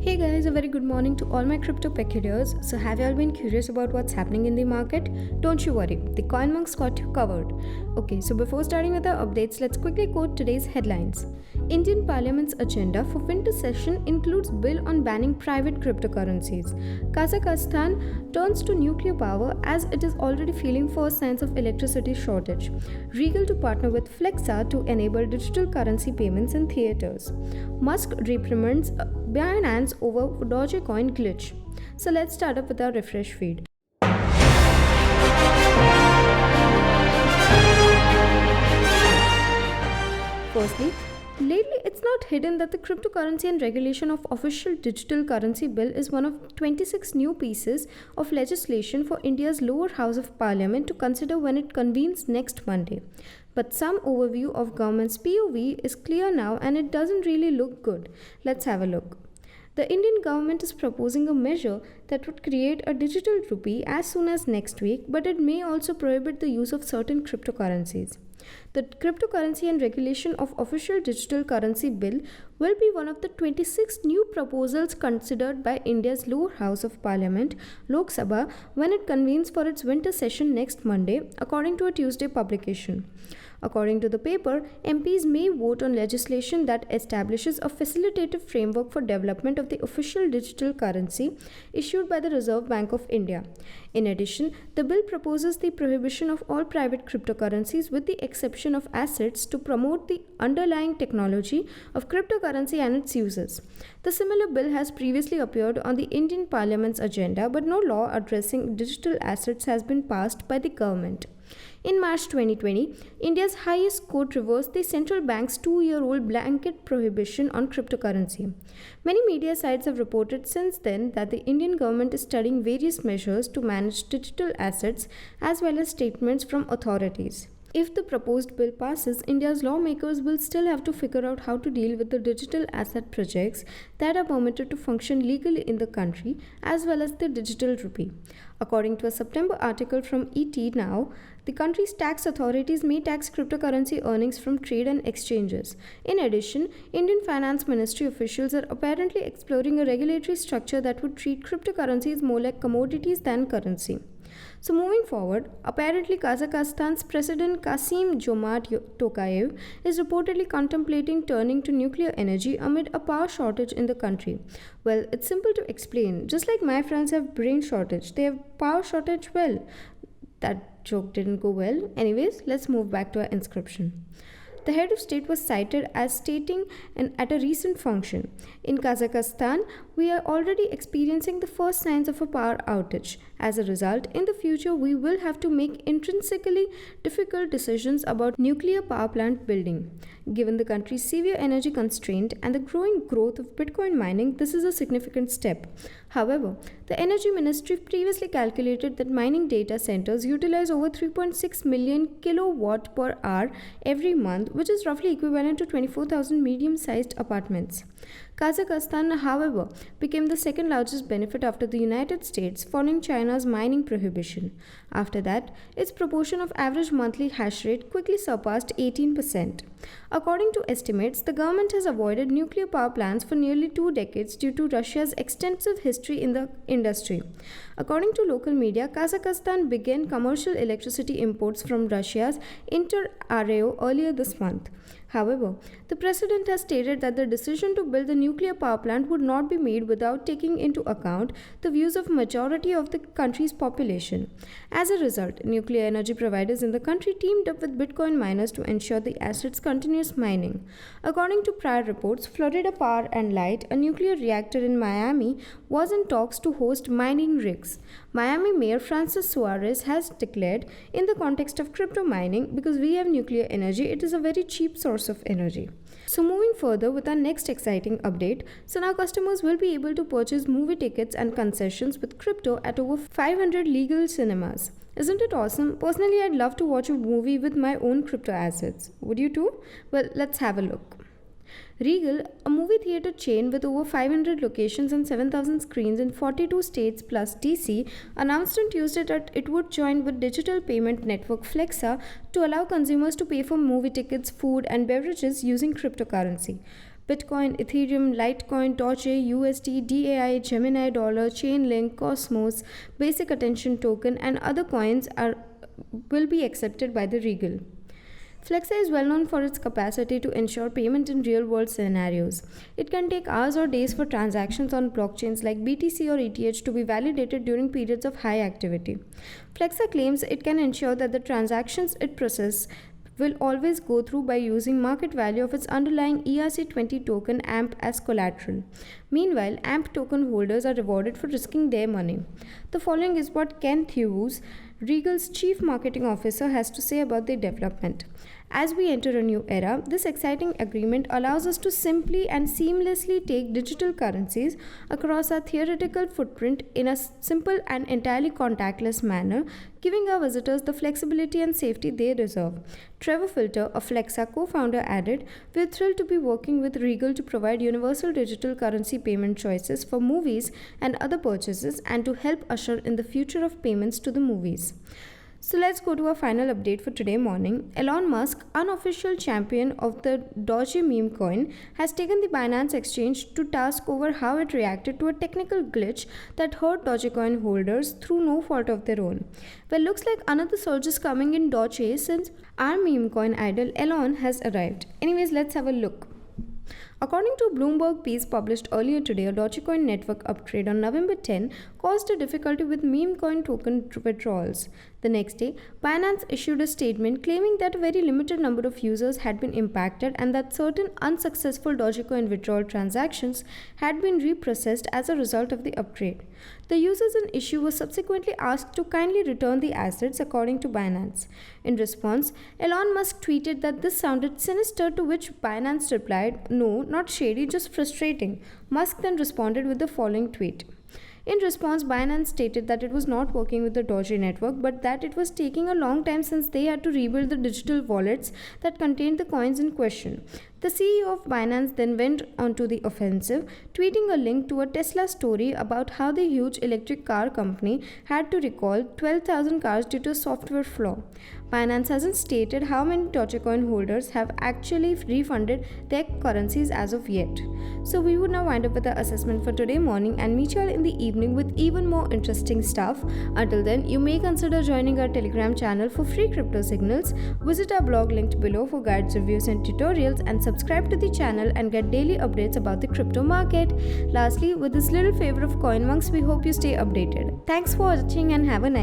Hey guys, a very good morning to all my crypto peculiars. So, have you all been curious about what's happening in the market? Don't you worry, the CoinMonks got you covered. Okay, so before starting with our updates, let's quickly quote today's headlines. Indian Parliament's agenda for winter session includes bill on banning private cryptocurrencies. Kazakhstan turns to nuclear power as it is already feeling first signs of electricity shortage. Regal to partner with Flexa to enable digital currency payments in theaters. Musk reprimands Binance over Dogecoin glitch. So let's start up with our refresh feed. Firstly, lately it's not hidden that the cryptocurrency and regulation of official digital currency bill is one of 26 new pieces of legislation for India's lower house of parliament to consider when it convenes next Monday. But some overview of government's POV is clear now and it doesn't really look good. Let's have a look. The Indian government is proposing a measure that would create a digital rupee as soon as next week, but it may also prohibit the use of certain cryptocurrencies. The Cryptocurrency and Regulation of Official Digital Currency Bill will be one of the 26 new proposals considered by India's lower house of parliament, Lok Sabha, when it convenes for its winter session next Monday, according to a Tuesday publication. According to the paper, MPs may vote on legislation that establishes a facilitative framework for development of the official digital currency issued by the Reserve Bank of India. In addition, the bill proposes the prohibition of all private cryptocurrencies with the exception of assets to promote the underlying technology of cryptocurrency and its uses. The similar bill has previously appeared on the Indian Parliament's agenda, but no law addressing digital assets has been passed by the government. In March 2020, India's highest court reversed the central bank's 2-year-old blanket prohibition on cryptocurrency. Many media sites have reported since then that the Indian government is studying various measures to manage digital assets as well as statements from authorities. If the proposed bill passes, India's lawmakers will still have to figure out how to deal with the digital asset projects that are permitted to function legally in the country, as well as the digital rupee. According to a September article from ET Now, the country's tax authorities may tax cryptocurrency earnings from trade and exchanges. In addition, Indian Finance Ministry officials are apparently exploring a regulatory structure that would treat cryptocurrencies more like commodities than currency. So moving forward, apparently Kazakhstan's President Kasim Jomart Tokayev is reportedly contemplating turning to nuclear energy amid a power shortage in the country. Well, it's simple to explain. Just like my friends have brain shortage, they have power shortage. Well, that joke didn't go well. Anyways, let's move back to our inscription. The head of state was cited as stating at a recent function, in Kazakhstan, we are already experiencing the first signs of a power outage. As a result, in the future, we will have to make intrinsically difficult decisions about nuclear power plant building. Given the country's severe energy constraint and the growing growth of Bitcoin mining, this is a significant step. However, the Energy Ministry previously calculated that mining data centers utilize over 3.6 million kilowatt per hour every month, which is roughly equivalent to 24,000 medium-sized apartments. Kazakhstan, however, became the second largest benefit after the United States following China's mining prohibition. After that, its proportion of average monthly hash rate quickly surpassed 18%. According to estimates, the government has avoided nuclear power plants for nearly 2 decades due to Russia's extensive history in the industry. According to local media, Kazakhstan began commercial electricity imports from Russia's Inter-Areo earlier this month. However, the president has stated that the decision to build the nuclear power plant would not be made without taking into account the views of majority of the country's population. As a result, nuclear energy providers in the country teamed up with Bitcoin miners to ensure the asset's continuous mining. According to prior reports, Florida Power and Light, a nuclear reactor in Miami, was in talks to host mining rigs. Miami Mayor Francis Suarez has declared, in the context of crypto mining, because we have nuclear energy, it is a very cheap source of energy. So moving further with our next exciting update, so now customers will be able to purchase movie tickets and concessions with crypto at over 500 legal cinemas. Isn't it awesome? Personally, I'd love to watch a movie with my own crypto assets. Would you too? Well, let's have a look. Regal, a movie theater chain with over 500 locations and 7,000 screens in 42 states plus DC, announced on Tuesday that it would join with digital payment network Flexa to allow consumers to pay for movie tickets, food, and beverages using cryptocurrency. Bitcoin, Ethereum, Litecoin, Doge, USD, DAI, Gemini Dollar, Chainlink, Cosmos, Basic Attention Token, and other coins will be accepted by the Regal. Flexa is well known for its capacity to ensure payment in real world scenarios. It can take hours or days for transactions on blockchains like BTC or ETH to be validated during periods of high activity. Flexa claims it can ensure that the transactions it processes will always go through by using market value of its underlying ERC20 token AMP as collateral. Meanwhile, AMP token holders are rewarded for risking their money. The following is what Ken Thews, Regal's chief marketing officer, has to say about the development. As we enter a new era, this exciting agreement allows us to simply and seamlessly take digital currencies across our theoretical footprint in a simple and entirely contactless manner, giving our visitors the flexibility and safety they deserve. Trevor Filter, a Flexa co-founder, added, "We're thrilled to be working with Regal to provide universal digital currency payment choices for movies and other purchases and to help usher in the future of payments to the movies." So let's go to our final update for today morning. Elon Musk, unofficial champion of the Doge meme coin, has taken the Binance exchange to task over how it reacted to a technical glitch that hurt Dogecoin holders through no fault of their own. Well, looks like another surge is coming in Doge since our meme coin idol Elon has arrived. Anyways, let's have a look. According to a Bloomberg piece published earlier today, a Dogecoin network upgrade on November 10 caused a difficulty with meme coin token withdrawals. The next day, Binance issued a statement claiming that a very limited number of users had been impacted and that certain unsuccessful Dogecoin withdrawal transactions had been reprocessed as a result of the upgrade. The users in issue were subsequently asked to kindly return the assets, according to Binance. In response, Elon Musk tweeted that this sounded sinister, to which Binance replied, "No, not shady, just frustrating." Musk then responded with the following tweet. In response, Binance stated that it was not working with the Doge network, but that it was taking a long time since they had to rebuild the digital wallets that contained the coins in question. The CEO of Binance then went onto the offensive, tweeting a link to a Tesla story about how the huge electric car company had to recall 12,000 cars due to a software flaw. Binance hasn't stated how many Dogecoin holders have actually refunded their currencies as of yet. So we would now wind up with our assessment for today morning and meet you all in the evening with even more interesting stuff. Until then, you may consider joining our Telegram channel for free crypto signals. Visit our blog linked below for guides, reviews and tutorials, and subscribe to the channel and get daily updates about the crypto market. Lastly, with this little favor of CoinMonks, we hope you stay updated. Thanks for watching and have a nice